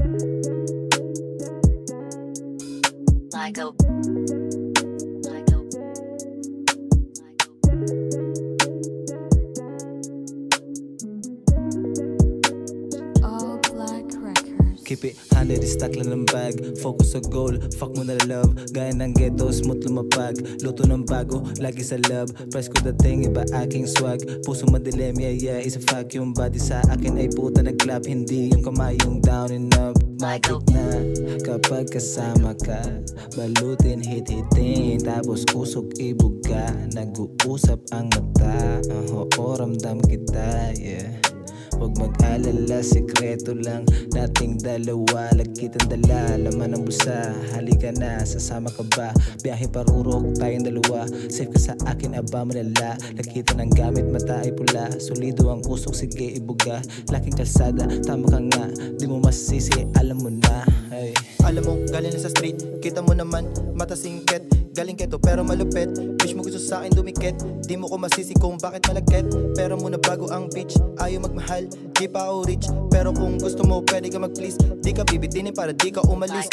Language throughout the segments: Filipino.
Ligo. All Black Records. Keep it 100, stack lang ng bag. Focus sa goal, fuck mo na love. Gaya ng ghetto, smooth lumapag. Luto ng bago, lagi sa love. Price ko dating, iba aking swag. Puso madilim, yeah, is a fact. Yung body sa akin ay puta nag-clap. Hindi yung kamay yung down and up. Matik na kapag kasama ka. Balutin, hit-hitin. Tapos usok ibuga. Nag-uusap ang mata. Ramdam kita, yeah. Huwag mag-alala, sekreto lang nating dalawa. Lagkit ang dala, laman ng busa. Halika na, sasama ka ba? Biyahe parurok, tayong dalawa. Safe ka sa akin, aba malala. Lagkita ng gamit, mata ay pula. Solido ang usok, sige ibuga. Laking kalsada, tama ka nga. Di mo masisi, alam mo na. Hey. Alam mo, galing na sa street. Kita mo naman, mata singket. Galing keto pero malupit. Wish mo gusto sa akin dumikit. Di mo ko masisi kung bakit malagkit. Pero muna bago ang bitch, ayaw magmahal. Di pa ako rich, pero kung gusto mo pwede ka mag-please. Di ka bibitinin para di ka umalis.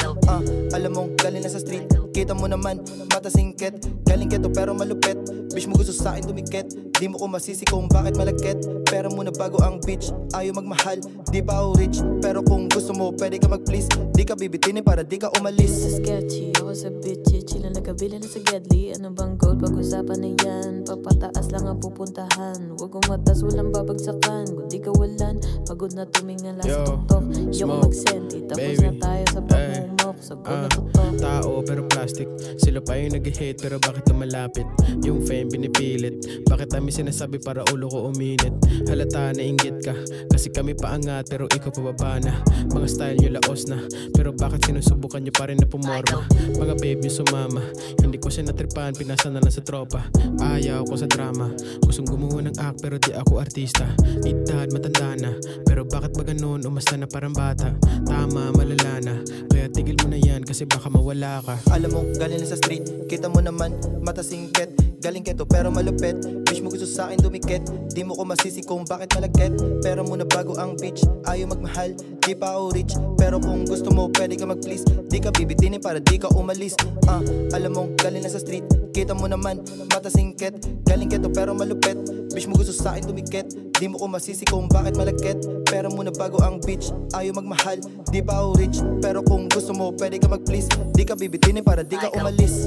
Alam mo, galing na sa street. Kita mo naman, mata singket. Galing keto pero malupit. Wish mo gusto sa akin dumikit. Di mo ko masisi kung bakit malagkit. Pero muna bago ang bitch, ayaw magmahal. Di pa ako rich, pero kung gusto mo pwede ka mag-please. Di ka bibitinin para di ka umalis. This is sketchy, ako sa bitchy. Chillin' nagkabili na sa Gedli. Ano bang goal? Pag-usapan na yan. Papataas lang ang pupuntahan. Huwag umatas, walang babagsakan. Kung di ka walan, pagod na tumingala sa tuktok. Yung mag-senti, tapos na tayo sa pagmumok. Sagot na tuktok. Tao pero plastic. Sila pa yung nag-hate pero bakit lumalapit? Yung fame binipilit. Bakit kami sinasabi para ulo ko uminit? Halata na inggit ka. Kasi kami paangat pero ikaw pababa na. Mga style nyo laos na. Pero bakit sinusubukan nyo pa rin na pumorma? Mga babe nyo sumama. Hindi ko siya natripan, pinasa na lang sa tropa. Ayaw ko sa drama. Gustong gumawa ng act pero di ako artista. Edad matanda na. Pero bakit ba ganun? Umasta na parang bata. Tama, malala na. Kaya tigil mo na yan kasi baka mawala ka. Alam mo, galing na sa street. Kita mo naman, mata singket. Galing keto pero malupit. Wish mo gusto sa akin dumikit. Di mo ko masisi kung bakit malagkit. Pero muna bago ang bitch, ayaw magmahal. Di pa ako rich, pero kung gusto mo pwede ka mag-please. Di ka bibitinin para di ka umalis. Alam mo, galing na sa street. Kita mo naman, mata singket. Galing keto pero malupit. Wish mo gusto sa akin dumikit. Di mo ko masisi kung bakit malagkit. Pero muna bago ang bitch, ayaw magmahal. Di pa ako rich, pero kung gusto mo pwede ka mag-please. Di ka bibitinin para di ka umalis.